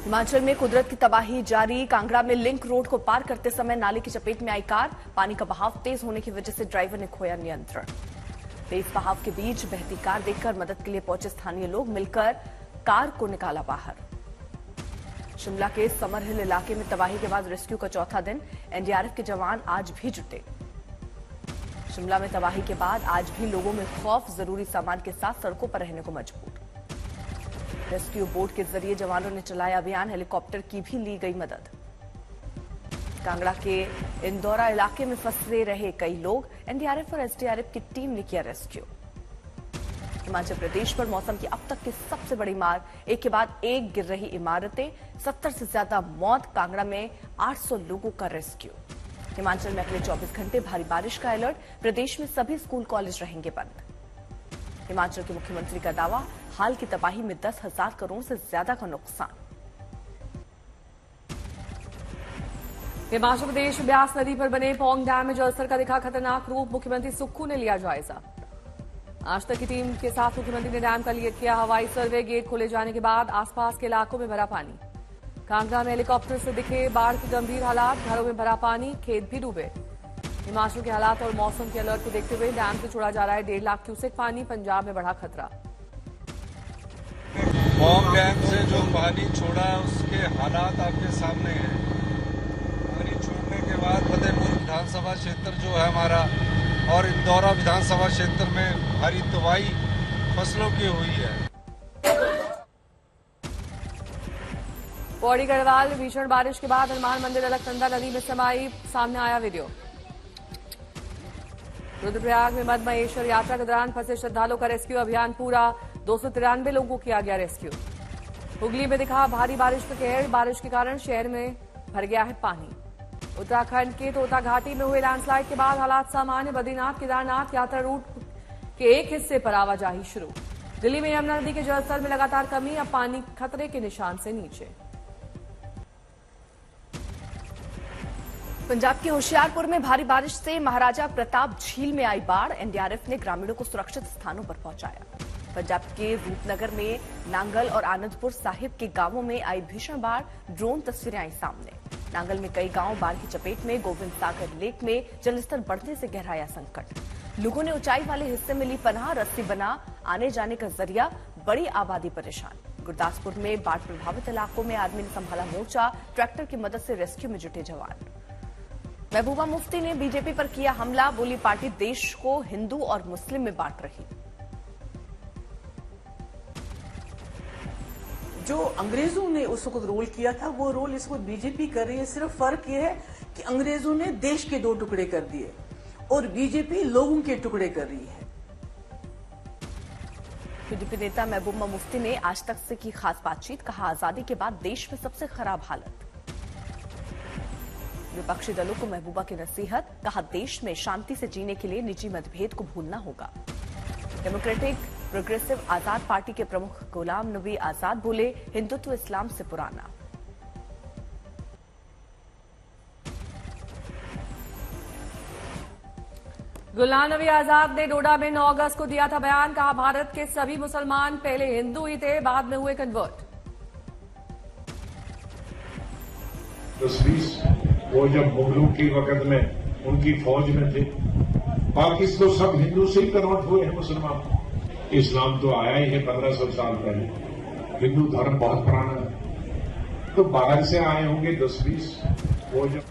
हिमाचल में कुदरत की तबाही जारी। कांगड़ा में लिंक रोड को पार करते समय नाले की चपेट में आई कार। पानी का बहाव तेज होने की वजह से ड्राइवर ने खोया नियंत्रण। तेज बहाव के बीच बहती कार देखकर मदद के लिए पहुंचे स्थानीय लोग मिलकर कार को निकाला बाहर। शिमला के समर हिल इलाके में तबाही के बाद रेस्क्यू का चौथा दिन। एनडीआरएफ के जवान आज भी जुटे। शिमला में तबाही के बाद आज भी लोगों में खौफ, जरूरी सामान के साथ सड़कों पर रहने को मजबूर। रेस्क्यू बोट के जरिए जवानों ने चलाया अभियान। हेलीकॉप्टर की भी ली गई मदद। कांगड़ा के इंदौरा इलाके में फंसे रहे कई लोग। एनडीआरएफ और एसडीआरएफ की टीम ने किया रेस्क्यू। हिमाचल प्रदेश पर मौसम की अब तक की सबसे बड़ी मार। एक के बाद एक गिर रही इमारतें, 70 से ज्यादा मौत। कांगड़ा में 800 लोगों का रेस्क्यू। हिमाचल में अगले 24 घंटे भारी बारिश का अलर्ट। प्रदेश में सभी स्कूल कॉलेज रहेंगे बंद। हिमाचल के मुख्यमंत्री का दावा, हाल की तबाही में 10,000 करोड़ से ज्यादा का नुकसान। हिमाचल प्रदेश ब्यास नदी पर बने पौंग डैम में जलस्तर का दिखा खतरनाक रूप। मुख्यमंत्री सुक्खू ने लिया जायजा। आज तक की टीम के साथ मुख्यमंत्री ने डैम का किया हवाई सर्वे। गेट खोले जाने के बाद आसपास के इलाकों में भरा पानी। कांगड़ा में हेलीकॉप्टर से दिखे बाढ़ के गंभीर हालात। घरों में भरा पानी, खेत भी डूबे। हिमाचल के हालात और मौसम के अलर्ट को देखते हुए डैम से छोड़ा जा रहा है 1.5 लाख क्यूसेक पानी। पंजाब में बढ़ा खतरा। पौंग डैम से जो पानी छोड़ा उसके हालात आपके सामने हैं। पानी छोड़ने के बाद फतेहपुर विधानसभा क्षेत्र जो है हमारा और इंदौरा विधानसभा क्षेत्र में भारी तबाही फसलों की हुई है। पौड़ी गढ़वाल में भीषण बारिश के बाद हनुमान मंदिर अलकनंदा नदी में समाई। सामने आया वीडियो। रुद्रप्रयाग में मद महेश्वर यात्रा के दौरान फंसे श्रद्धालुओं का रेस्क्यू अभियान पूरा। 293 लोगों को किया गया रेस्क्यू। हुगली में दिखा भारी बारिश का कहर। बारिश के कारण शहर में भर गया है पानी। उत्तराखंड के तोता घाटी में हुए लैंडस्लाइड के बाद हालात सामान्य। बद्रीनाथ केदारनाथ यात्रा रूट के एक हिस्से पर आवाजाही शुरू। दिल्ली में यमुना नदी के जलस्तर में लगातार कमी। अब पानी खतरे के निशान से नीचे। पंजाब के होशियारपुर में भारी बारिश से महाराजा प्रताप झील में आई बाढ़। एनडीआरएफ ने ग्रामीणों को सुरक्षित स्थानों पर पहुंचाया। पंजाब के रूपनगर में नांगल और आनंदपुर साहिब के गांवों में आई भीषण बाढ़। ड्रोन तस्वीरें आई सामने। नांगल में कई गांव बाढ़ की चपेट में। गोविंद सागर लेक में जलस्तर बढ़ने से गहराया संकट। लोगों ने ऊंचाई वाले हिस्से में ली पनाह। रस्सी बना आने जाने का जरिया। बड़ी आबादी परेशान। गुरदासपुर में बाढ़ प्रभावित इलाकों में आर्मी ने संभाला मोर्चा। ट्रैक्टर की मदद से रेस्क्यू में जुटे जवान। महबूबा मुफ्ती ने बीजेपी पर किया हमला। बोली, पार्टी देश को हिंदू और मुस्लिम में बांट रही। जो अंग्रेजों ने उस वक्त रोल किया था वो रोल इस वक्त बीजेपी कर रही है। सिर्फ फर्क यह है कि अंग्रेजों ने देश के 2 टुकड़े कर दिए और बीजेपी लोगों के टुकड़े कर रही है। पीडीपी नेता महबूबा मुफ्ती ने आज तक से की खास बातचीत। कहा, आजादी के बाद देश में सबसे खराब हालत। विपक्षी दलों को महबूबा की नसीहत। कहा, देश में शांति से जीने के लिए निजी मतभेद को भूलना होगा। डेमोक्रेटिक प्रोग्रेसिव आजाद पार्टी के प्रमुख गुलाम नबी आजाद बोले, हिंदुत्व इस्लाम से पुराना। गुलाम नबी आजाद ने डोडा में 9 अगस्त को दिया था बयान। कहा, भारत के सभी मुसलमान पहले हिंदू ही थे, बाद में हुए कन्वर्ट। वो जब मुगलों के वक्त में उनकी फौज में थे, बाकी तो सब हिंदू से ही कन्वर्ट हुए हैं मुसलमान। इस्लाम तो आया ही है 1500 साल पहले। हिंदू धर्म बहुत पुराना है, तो बाहर से आए होंगे 10-20। वो जब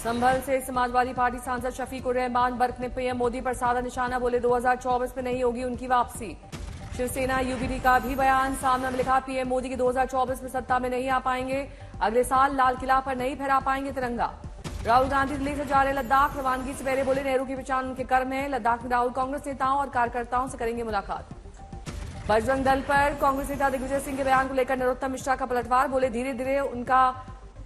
संभल से समाजवादी पार्टी सांसद शफीकुर रहमान बर्क ने पीएम मोदी पर साधा निशाना। बोले, 2024 में नहीं होगी उनकी वापसी। शिवसेना यूबीडी का भी बयान सामने में लिखा, पीएम मोदी की 2024 में सत्ता में नहीं आ पाएंगे। अगले साल लाल किला पर नहीं फहरा पाएंगे तिरंगा। राहुल गांधी दिल्ली से जा रहे लद्दाख। रवानगी से पहले बोले, नेहरू की पहचान उनके कर्म है। लद्दाख में राहुल कांग्रेस नेताओं और कार्यकर्ताओं से करेंगे मुलाकात। बजरंग दल पर कांग्रेस नेता दिग्विजय सिंह के बयान को लेकर नरोत्तम मिश्रा का पलटवार। बोले, धीरे धीरे उनका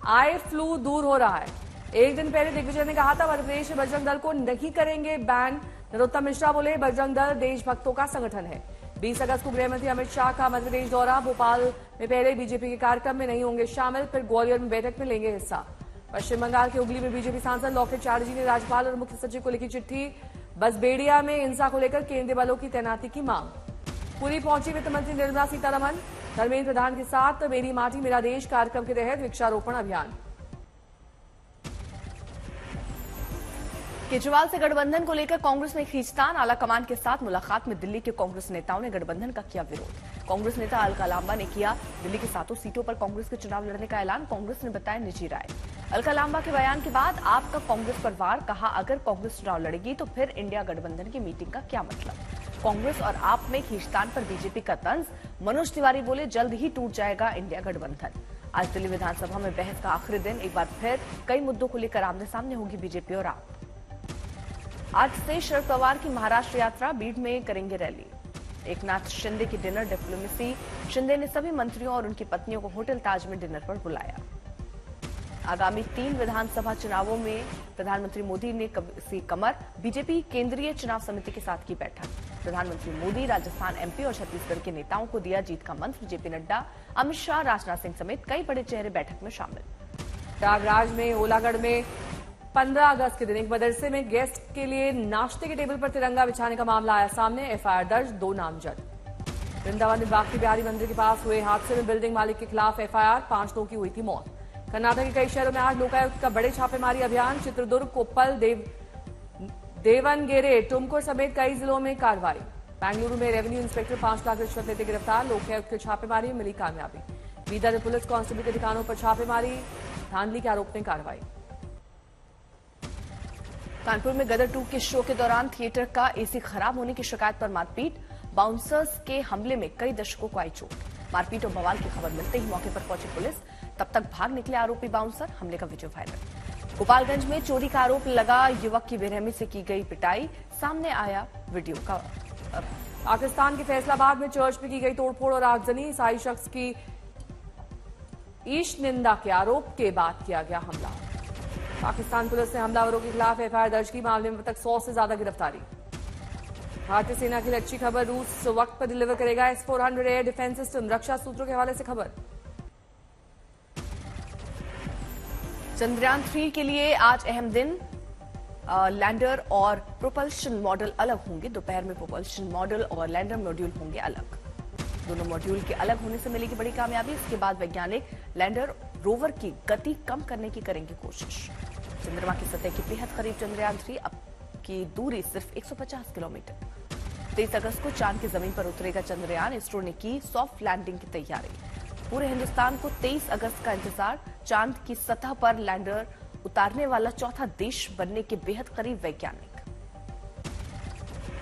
आई फ्लू दूर हो रहा है। एक दिन पहले दिग्विजय ने कहा था, मध्यप्रदेश में बजरंग दल को नहीं करेंगे बैन। नरोत्तम मिश्रा बोले, बजरंग दल देशभक्तों का संगठन है। 20 अगस्त को गृहमंत्री अमित शाह का मध्यप्रदेश दौरा। भोपाल में पहले बीजेपी के कार्यक्रम में नहीं होंगे शामिल, फिर ग्वालियर में बैठक में लेंगे हिस्सा। पश्चिम बंगाल के हुगली में बीजेपी सांसद लॉकेट चैटर्जी ने राज्यपाल और मुख्य सचिव को लिखी चिट्ठी। बसबेड़िया में हिंसा को लेकर केंद्रीय बलों की तैनाती की मांग। पुरी पहुंची वित्त मंत्री निर्मला सीतारमण। धर्मेंद्र प्रधान के साथ मेरी माटी मेरा देश कार्यक्रम के तहत वृक्षारोपण अभियान। केजरीवाल से गठबंधन को लेकर कांग्रेस में खींचतान। आला कमान के साथ मुलाकात में दिल्ली के कांग्रेस नेताओं ने गठबंधन का किया विरोध। कांग्रेस नेता अलका लांबा ने किया दिल्ली की 7 सीटों पर कांग्रेस के चुनाव लड़ने का ऐलान। कांग्रेस ने बताया निजी राय। अलका लांबा के बयान के बाद आपका कांग्रेस पर वार। कहा अगर कांग्रेस चुनाव लड़ेगी तो फिर इंडिया गठबंधन की मीटिंग का क्या मतलब। कांग्रेस और आप में खींचतान पर बीजेपी का तंज। मनोज तिवारी बोले जल्द ही टूट जाएगा इंडिया गठबंधन। आज दिल्ली विधानसभा में बहस का आखिरी दिन। एक बार फिर कई मुद्दों को लेकर आमने सामने होगी बीजेपी और आप। आज से शरद पवार की महाराष्ट्र यात्रा। बीड में करेंगे रैली। एकनाथ शिंदे की डिनर डिप्लोमेसी। शिंदे ने सभी मंत्रियों और उनकी पत्नियों को होटल ताज में डिनर पर बुलाया। आगामी 3 विधानसभा चुनावों में प्रधानमंत्री मोदी ने सी कमर। बीजेपी केंद्रीय चुनाव समिति के साथ की बैठक। प्रधानमंत्री मोदी राजस्थान, एमपी और छत्तीसगढ़ के नेताओं को दिया जीत का मंत्र। जेपी नड्डा, अमित शाह, राजनाथ सिंह समेत कई बड़े चेहरे बैठक में शामिल। प्रयागराज में ओलागढ़ में 15 अगस्त के दिन एक मदरसे में गेस्ट के लिए नाश्ते के टेबल पर तिरंगा बिछाने का मामला आया सामने। एफआईआर दर्ज, 2 नामजद। वृंदावन में बांके बिहारी मंदिर के पास हुए हादसे में बिल्डिंग मालिक के खिलाफ एफआईआर। 5 लोगों की हुई थी मौत। कर्नाटक के कई शहरों में आज लोकायुक्त का बड़े छापेमारी अभियान। चित्रदुर्ग, कोप्पल, देवनगेरे, टुमकुर समेत कई जिलों में कार्रवाई। बेंगलुरु में रेवेन्यू इंस्पेक्टर 5 लाख रिश्वत लेते गिरफ्तार। लोकायुक्त की छापेमारी में मिली कामयाबी। बीदर में पुलिस कांस्टेबल के ठिकानों पर छापेमारी। धांधली के आरोप में कार्रवाई। कानपुर में गदर 2 के शो के दौरान थिएटर का एसी खराब होने की शिकायत पर मारपीट। बाउंसर्स के हमले में कई दर्शकों को आई चोट। मारपीट और बवाल की खबर मिलते ही मौके पर पहुंची पुलिस। तब तक भाग निकले आरोपी बाउंसर। हमले का वीडियो वायरल। गोपालगंज में चोरी का आरोप लगा युवक की बेरहमी से की गई पिटाई। सामने आया वीडियो का। पाकिस्तान के फैसलाबाद में चर्च में की गई तोड़फोड़ और आगजनी। ईसाई शख्स की ईश निंदा के आरोप के बाद किया गया हमला। पाकिस्तान पुलिस ने हमलावरों के खिलाफ एफआईआर दर्ज की। मामले में अब तक 100 से ज्यादा गिरफ्तारी। भारतीय सेना की अच्छी खबर। रूस वक्त पर डिलीवर करेगा S-400 एयर डिफेंस सिस्टम। रक्षा सूत्रों के हवाले से खबर। चंद्रयान 3 के लिए आज अहम दिन। लैंडर और प्रोपल्शन मॉडल अलग होंगे। दोपहर में प्रोपल्शन मॉडल और लैंडर मॉड्यूल होंगे अलग। दोनों मॉड्यूल के अलग होने से मिलेगी बड़ी कामयाबी। इसके बाद वैज्ञानिक लैंडर रोवर की गति कम करने की करेंगे कोशिश। चंद्रमा की सतह के बेहद करीब चंद्रयान 3 अब की दूरी सिर्फ 150 किलोमीटर। 23 अगस्त को चांद की जमीन पर उतरेगा चंद्रयान। इसरो ने की सॉफ्ट लैंडिंग की तैयारी। पूरे हिंदुस्तान को 23 अगस्त का इंतजार। चांद की सतह पर लैंडर उतारने वाला चौथा देश बनने के बेहद करीब वैज्ञानिक।